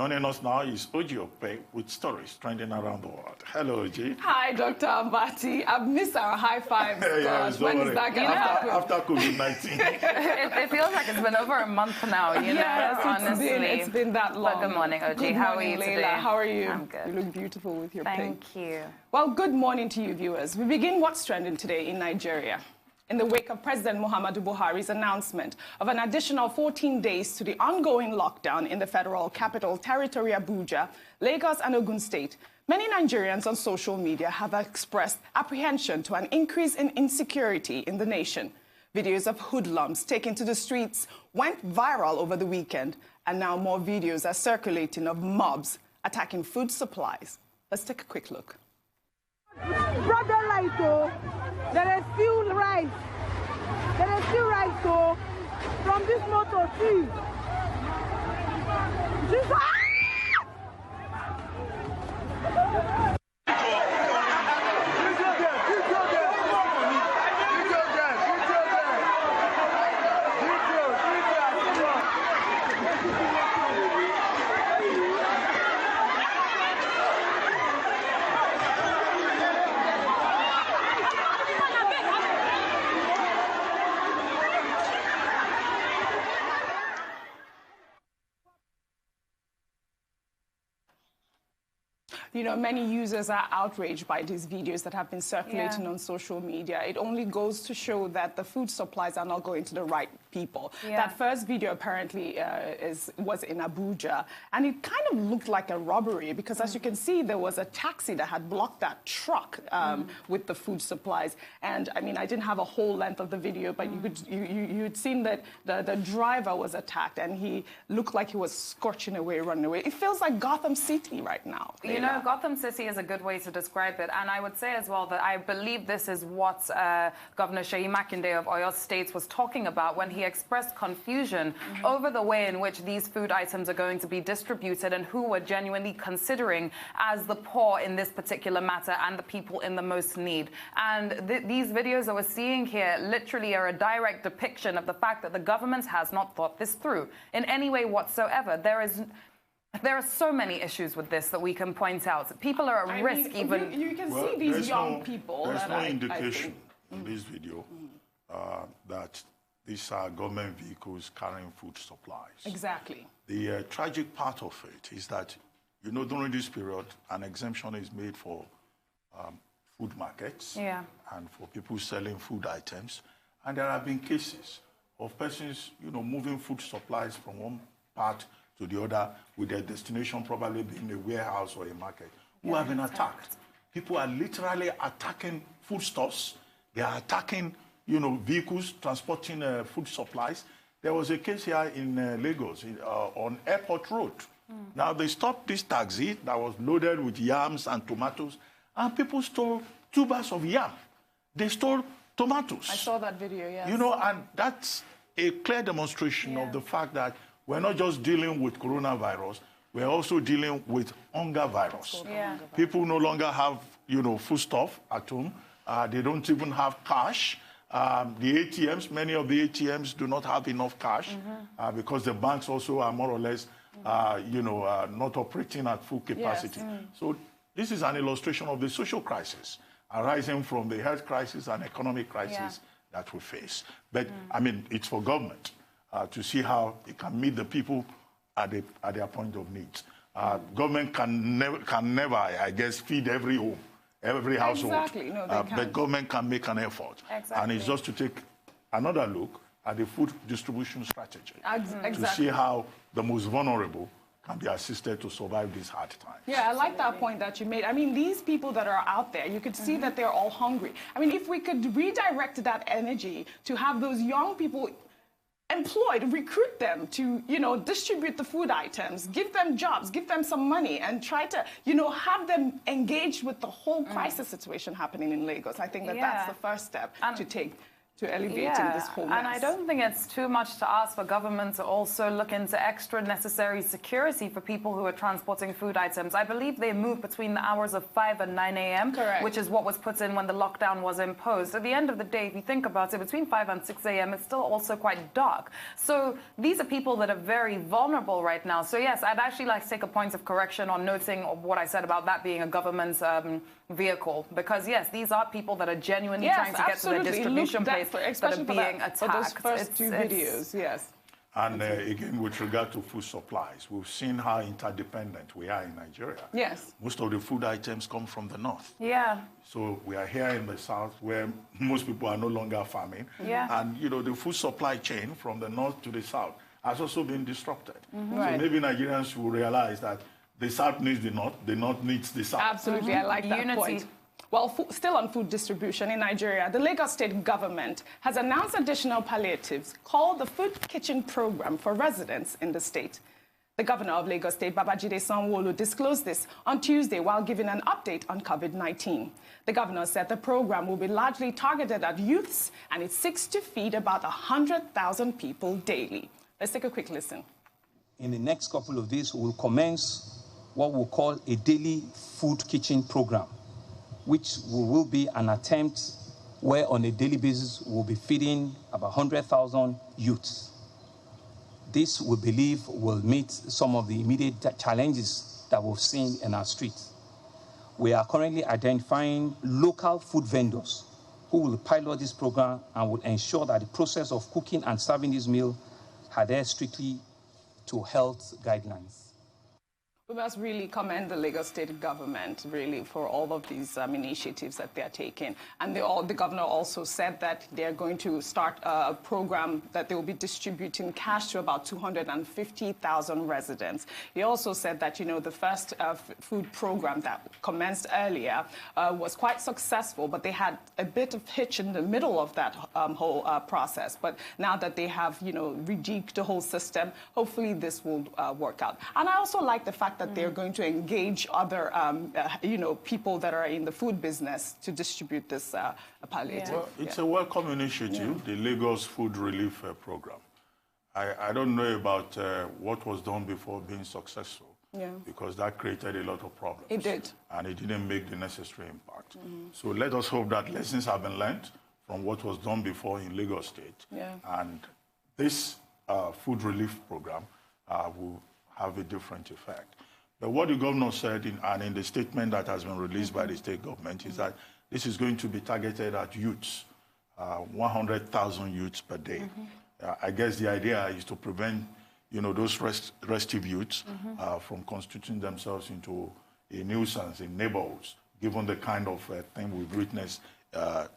Joining us now is Okpe with stories trending around the world. Hello, Oji. Hi, Dr. Ambati. I've missed our high fives. When is that going to happen? After COVID-19. it feels like it's been over a month now, you know, honestly. It's been that long. But good morning, Oji. Good How morning, are you Leila. today? How are you? I'm good. You look beautiful with your pink. Thank you. Well, good morning to you, viewers. We begin what's trending today in Nigeria. In the wake of President Muhammadu Buhari's announcement of an additional 14 days to the ongoing lockdown in the federal capital territory, Abuja, Lagos and Ogun State, many Nigerians on social media have expressed apprehension to an increase in insecurity in the nation. Videos of hoodlums taken to the streets went viral over the weekend, and now more videos are circulating of mobs attacking food supplies. Let's take a quick look. Brother Lighto, there is still rice. There is still rice, so from this motor, see. Jesus! You know, many users are outraged by these videos that have been circulating on social media. It only goes to show that the food supplies are not going to the right people. That first video apparently was in Abuja, and it kind of looked like a robbery because, as you can see, there was a taxi that had blocked that truck with the food supplies. And I mean, I didn't have a whole length of the video, but you'd seen that the driver was attacked, and he looked like he was scorching away, running away. It feels like Gotham City right now. You know, Gotham City is a good way to describe it. And I would say as well that I believe this is what Governor Seyi Makinde of Oyo State was talking about when he expressed confusion over the way in which these food items are going to be distributed and who we're genuinely considering as the poor in this particular matter and the people in the most need. And these videos that we're seeing here literally are a direct depiction of the fact that the government has not thought this through in any way whatsoever. There are so many issues with this that we can point out. People are at risk even... You can see these young people. There's no indication in this video that these are government vehicles carrying food supplies. Exactly. The tragic part of it is that, you know, during this period, an exemption is made for food markets and for people selling food items. And there have been cases of persons, you know, moving food supplies from one part to the other, with their destination probably being a warehouse or a market, who have been attacked. People are literally attacking foodstuffs. They are attacking, you know, vehicles transporting food supplies. There was a case here in Lagos on Airport Road. Now, they stopped this taxi that was loaded with yams and tomatoes, and people stole 2 bags of yam. They stole tomatoes. I saw that video, yes. You know, and that's a clear demonstration of the fact that we're not just dealing with coronavirus, we're also dealing with hunger virus. People no longer have, you know, foodstuff at home. They don't even have cash. The ATMs, many of the ATMs do not have enough cash because the banks also are more or less, you know, not operating at full capacity. So this is an illustration of the social crisis arising from the health crisis and economic crisis that we face. But, I mean, it's for government to see how it can meet the people at their point of need. Government can never, I guess, feed every home, every household. Exactly. No, they but government can make an effort. And it's just to take another look at the food distribution strategy to see how the most vulnerable can be assisted to survive these hard times. Yeah, I like that point that you made. I mean, these people that are out there, you could see that they're all hungry. I mean, if we could redirect that energy to have those young people employed, recruit them to, you know, distribute the food items, give them jobs, give them some money, and try to, you know, have them engaged with the whole crisis situation happening in Lagos. I think that that's the first step to take to alleviating this whole mess. And I don't think it's too much to ask for government to also look into extra necessary security for people who are transporting food items. I believe they move between the hours of 5 and 9 a.m., which is what was put in when the lockdown was imposed. At the end of the day, if you think about it, between 5 and 6 a.m., it's still also quite dark. So these are people that are very vulnerable right now. So yes, I'd actually like to take a point of correction on noting what I said about that being a government vehicle, because yes, these are people that are genuinely trying to get to their distribution place that are being attacked. For those first two videos, yes. And again, with regard to food supplies, we've seen how interdependent we are in Nigeria. Yes. Most of the food items come from the north. Yeah. So we are here in the south where most people are no longer farming. Yeah. And, you know, the food supply chain from the north to the south has also been disrupted. Right. So maybe Nigerians will realize that the south needs the north needs the south. Absolutely, I like that point. Well, still on food distribution in Nigeria, the Lagos state government has announced additional palliatives called the Food Kitchen Program for residents in the state. The governor of Lagos State, Babajide Sanwo-Olu, disclosed this on Tuesday while giving an update on COVID-19. The governor said the program will be largely targeted at youths and it seeks to feed about 100,000 people daily. Let's take a quick listen. In the next couple of days, we will commence what we'll call a daily food kitchen program, which will be an attempt where on a daily basis we'll be feeding about 100,000 youths. This, we believe, will meet some of the immediate challenges that we've seen in our streets. We are currently identifying local food vendors who will pilot this program and will ensure that the process of cooking and serving this meal adheres strictly to health guidelines. We must really commend the Lagos state government, really, for all of these initiatives that they're taking. And the governor also said that they're going to start a program that they will be distributing cash to about 250,000 residents. He also said that, you know, the first food program that commenced earlier was quite successful, but they had a bit of hitch in the middle of that whole process. But now that they have, you know, rejigged the whole system, hopefully this will work out. And I also like the fact that they're going to engage other, you know, people that are in the food business to distribute this palliative. Well, it's a welcome initiative, the Lagos Food Relief Program. I don't know about what was done before being successful, because that created a lot of problems. It did. And it didn't make the necessary impact. So let us hope that lessons have been learned from what was done before in Lagos State. And this food relief program will have a different effect. But what the governor said in the statement that has been released by the state government is that this is going to be targeted at youths, 100,000 youths per day. I guess the idea is to prevent, you know, those restive youths from constituting themselves into a nuisance in neighborhoods, given the kind of thing we've witnessed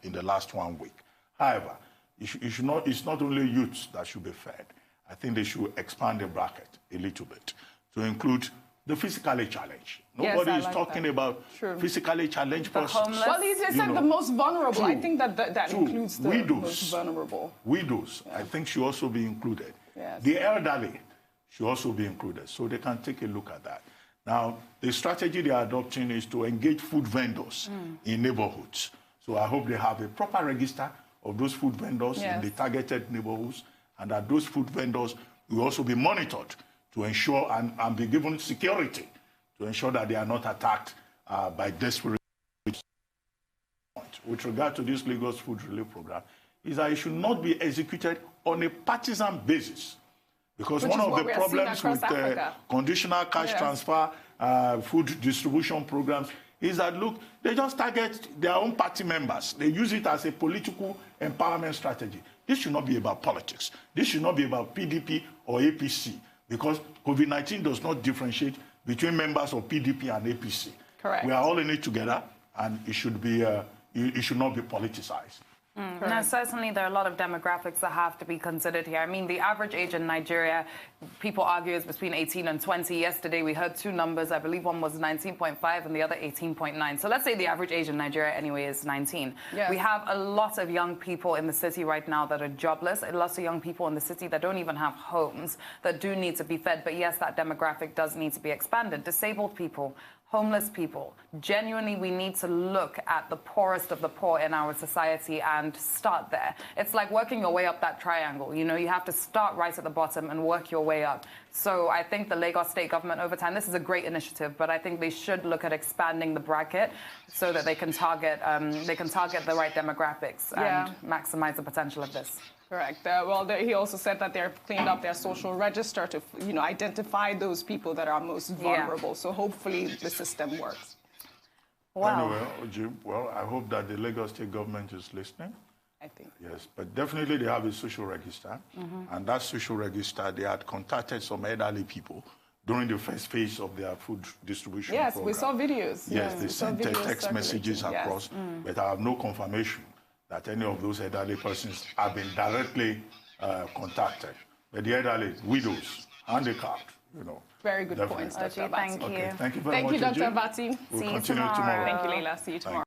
in the last 1 week. However, it's not only youths that should be fed. I think they should expand the bracket a little bit to include the physically challenged. Nobody is talking about physically challenged persons. Well, he said the most vulnerable. I think that includes the most vulnerable. Widows, I think, should also be included. The elderly should also be included, so they can take a look at that. Now, the strategy they are adopting is to engage food vendors in neighborhoods. So I hope they have a proper register of those food vendors in the targeted neighborhoods, and that those food vendors will also be monitored to ensure and be given security to ensure that they are not attacked by desperate. With regard to this Lagos Food Relief Program, is that it should not be executed on a partisan basis. Because one of the problems with conditional cash transfer, food distribution programs, is that, look, they just target their own party members. They use it as a political empowerment strategy. This should not be about politics. This should not be about PDP or APC. Because COVID-19 does not differentiate between members of PDP and APC. Correct. We are all in it together, and it should be it should not be politicized. Now, certainly there are a lot of demographics that have to be considered here. I mean, the average age in Nigeria, people argue, is between 18 and 20. Yesterday, we heard two numbers. I believe one was 19.5 and the other 18.9. So let's say the average age in Nigeria anyway is 19. Yes. We have a lot of young people in the city right now that are jobless, and lots of young people in the city that don't even have homes, that do need to be fed. But yes, that demographic does need to be expanded. Disabled people, homeless people. Genuinely, we need to look at the poorest of the poor in our society and start there. It's like working your way up that triangle. You know, you have to start right at the bottom and work your way up. So I think the Lagos state government over time, this is a great initiative, but I think they should look at expanding the bracket so that they can target the right demographics and maximize the potential of this. Correct. He also said that they're cleaned up their social register to, identify those people that are most vulnerable. Yeah. So hopefully the system works. Wow. Anyway, Jim, I hope that the Lagos state government is listening. I think. Yes, but definitely they have a social register. And that social register, they had contacted some elderly people during the first phase of their food distribution program. We saw videos. Yes, they sent text messages across, but I have no confirmation that any of those elderly persons have been directly contacted. But the elderly, widows, handicapped, Very good points, Dr. Thank you. Okay, thank you very much. Thank you, Dr. Abati. We'll continue tomorrow. Thank you, Leila. See you tomorrow.